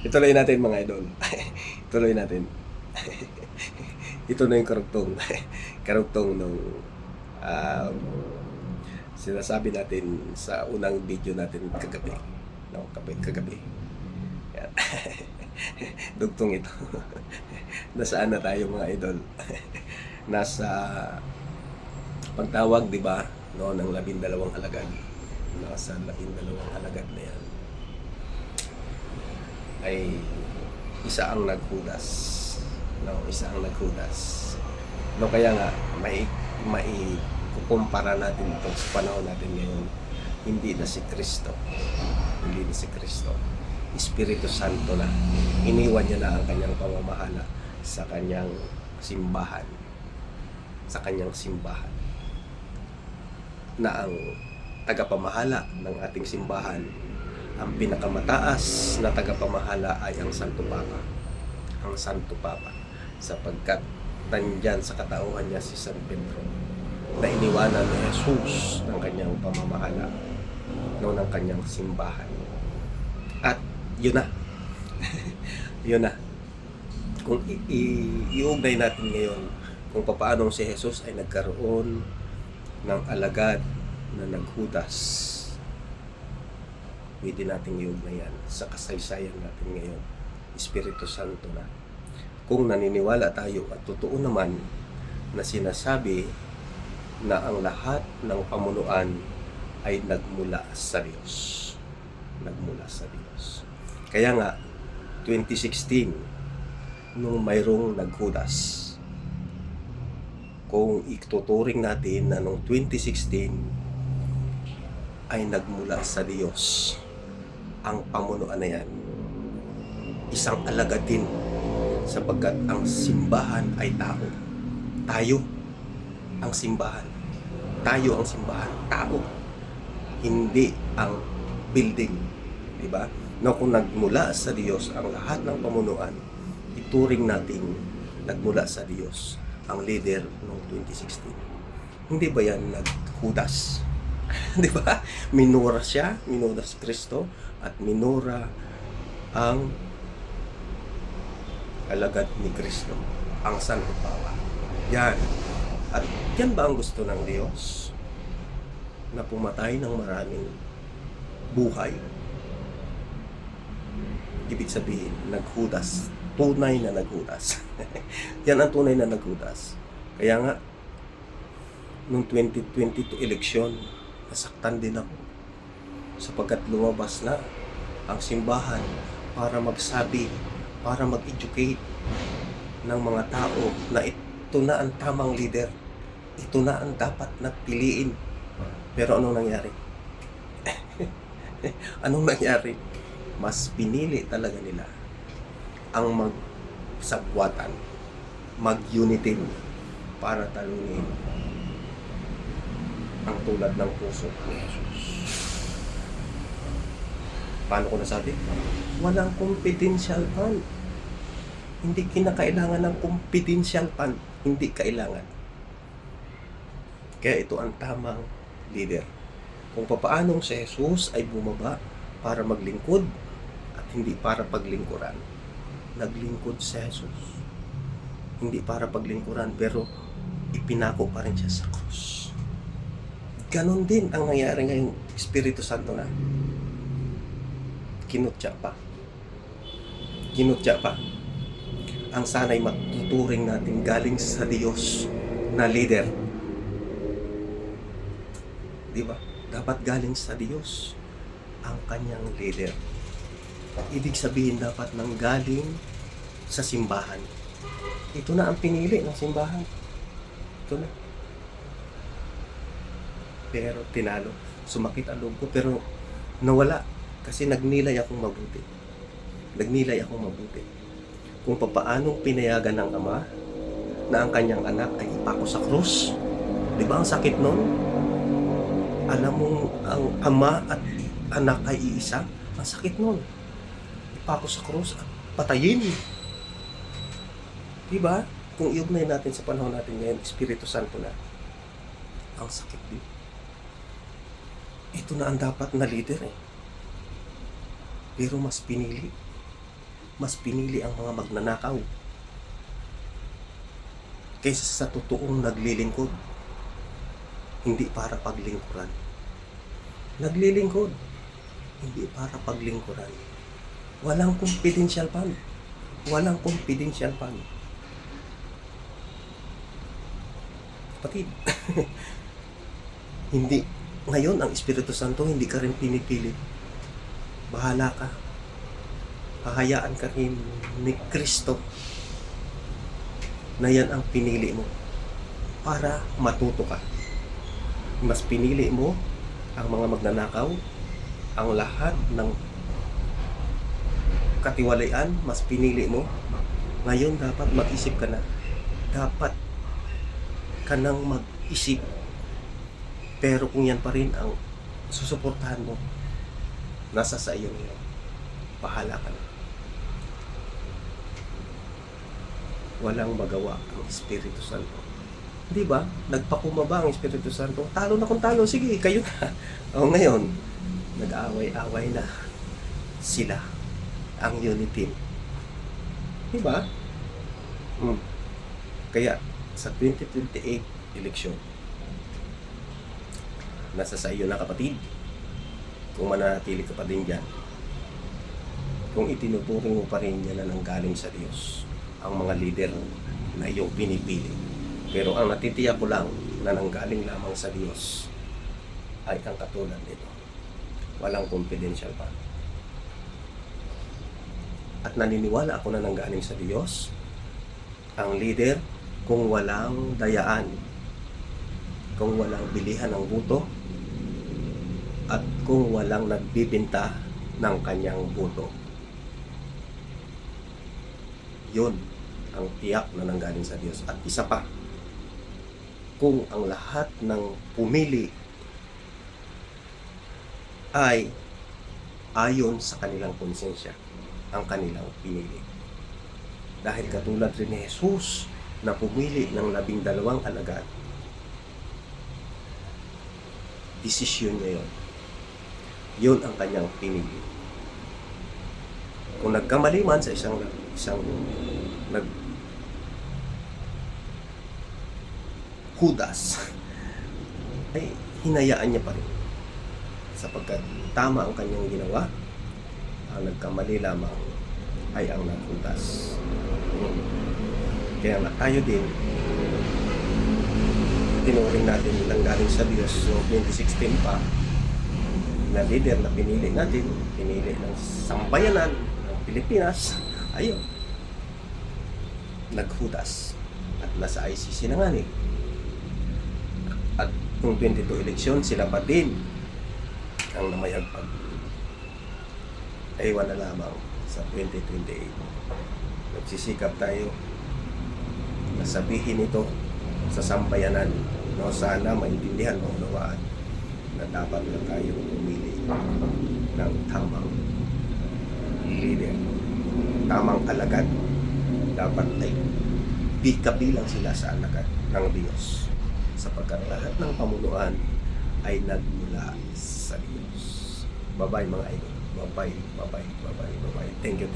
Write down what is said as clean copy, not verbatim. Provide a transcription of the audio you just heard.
Ituloy natin mga idol. Ituloy natin. Ito na yung karugtong. Karugtong nung um, sinasabi natin sa unang video natin kagabi. No, kagabi. Yan. Dugtong ito. Nasaan na tayo mga idol? Nasa pagtawag, di ba? No, ng 12 alagad. Nasa 12 alagad na yan ay isa ang naghudas. No, isa ang naghudas. No, kaya nga mai kukumpara natin ito sa panahon natin ngayon. Hindi na si Kristo. Hindi na si Kristo. Espiritu Santo na. Iniwan niya na ang kanyang pamamahala sa kanyang simbahan. Sa kanyang simbahan. Na ang tagapamahala ng ating simbahan, ang pinakamataas na tagapamahala ay ang Santo Papa. Ang Santo Papa. Sapagkat nandyan sa katauhan niya si San Pedro na iniwanan ni Jesus ng kanyang pamamahala, no, ng kanyang simbahan. At yun na. Yun na. Kung iugnay natin ngayon kung paano si Jesus ay nagkaroon ng alagad na naghudas, pwede natin iugnay yan sa kasaysayan natin ngayon. Espiritu Santo na. Kung naniniwala tayo at totoo naman na sinasabi na ang lahat ng pamunuan ay nagmula sa Diyos. Nagmula sa Diyos. Kaya nga, 2016, nung mayroong naghudas, kung ituturing natin na nung 2016 ay nagmula sa Diyos ang pamunuan na yan, isang alagad din, sapagkat ang simbahan ay tao. Tayo ang simbahan. Tayo ang simbahan. Tao. Hindi ang building. Diba? No, kung nagmula sa Diyos ang lahat ng pamunuan, ituring natin nagmula sa Diyos ang leader noong 2016. Hindi ba yan naghudas? Di ba? Minura siya, minura si Kristo, at minura ang alagad ni Kristo, ang Santo Papa. Yan. At yan ba ang gusto ng Diyos? Na pumatay ng maraming buhay? Ibig sabihin, naghudas. Tunay na naghudas. Yan ang tunay na naghudas. Kaya nga, noong 2022 eleksyon, nasaktan din ako. Sapagkat lumabas na ang simbahan para magsabi, para mag-educate ng mga tao na ito na ang tamang leader. Ito na ang dapat na piliin. Pero anong nangyari? Anong nangyari? Mas pinili talaga nila ang magsabwatan, mag-unitin para talunin ang tulad ng puso ni Jesus. Paano ko nasabi? Walang confidential fund. Hindi kinakailangan ng confidential fund. Hindi kailangan. Kaya ito ang tamang leader. Kung papaanong si Jesus ay bumaba para maglingkod at hindi para paglingkuran. Naglingkod si Jesus. Hindi para paglingkuran, pero ipinako pa rin siya sa krus. Ganon din ang nangyari ngayong Espiritu Santo na. Kinutya pa. Kinutya pa. Ang sana'y matuturing natin galing sa Diyos na leader. Diba? Dapat galing sa Diyos ang kanyang leader. Ibig sabihin dapat nanggaling sa simbahan. Ito na ang pinili ng simbahan. Ito na. Pero tinalo. Sumakit ang loob ko, pero nawala. Kasi nagnilay akong mabuti. Nagnilay akong mabuti. Kung papaanong pinayagan ng Ama na ang kanyang anak ay ipako sa krus. Di ba ang sakit nun? Alam mong ang Ama at anak ay iisa? Ang sakit nun. Ipako sa krus at patayin. Di ba? Kung iugnay natin sa panahon natin ngayon, Espiritu Santo na. Ang sakit din. Ito na ang dapat na leader eh. Pero mas pinili mas pinili ang mga magnanakaw kaysa sa totoong naglilingkod. Hindi para paglingkuran. Naglilingkod, hindi para paglingkuran. Walang confidential fund. Walang confidential fund. Kapatid, hindi. Ngayon, ang Espiritu Santo, hindi ka rin pinipilit. Bahala ka. Hahayaan ka rin ni Kristo na yan ang pinili mo para matuto ka. Mas pinili mo ang mga magnanakaw, ang lahat ng katiwalian, mas pinili mo. Ngayon, dapat mag-isip ka na. Dapat ka nang mag-isip. Pero kung yan pa rin ang susuportahan mo, nasa sa iyo ngayon. Bahala ka na. Walang magawa ang Espiritu Santo. Di ba? Nagpakumaba ang Espiritu Santo. Talo na kung talo. Sige, kayo na. O ngayon, nag-away-away na sila, ang unity. Di ba? Kaya, sa 2028 eleksyon, nasa sa iyo na, kapatid. Kung mananatili ka pa din dyan, kung itinuturing mo pa rin yan na nanggaling sa Diyos, ang mga leader na iyong pinipili. Pero ang natitiyak ko lang na nanggaling lamang sa Diyos ay ang katulad nito. Walang confidential pa. At naniniwala ako na nanggaling sa Diyos ang leader kung walang dayaan, kung walang bilihan ng buto, at kung walang nagbibinta ng kanyang buto. Yun ang tiyak na nanggaling sa Diyos. At isa pa, kung ang lahat ng pumili ay ayon sa kanilang konsensya, ang kanilang pinili. Dahil katulad rin ni Jesus na pumili ng 12 alagad, desisyon niya yun. Yun ang kanyang pinili. Kung nagkamali man sa isang Judas, ay hinayaan niya pa rin. Sapagkat tama ang kanyang ginawa, ang nagkamali lamang ay ang naghudas. Kaya nga tayo din, tinuring natin nanggaling sa Diyos noong 2016 pa, na leader na pinili natin, pinili ng sambayanan ng Pilipinas, ayun, naghudas at nasa ICC na nga ni. At kung 22 eleksyon, sila pa din ang namayagpag. Ewan na lamang sa 2028. Nagsisikap tayo na sabihin ito sa sambayanan, no? Sana maintindihan, maunawaan na dapat na tayo pumili ng tamang leader, tamang alagad. Dapat ay di kabilang sila sa alagad ng Diyos, sapagkat lahat ng pamunuan ay nagmula sa Diyos. Bye-bye mga idol. Bye-bye. Thank you.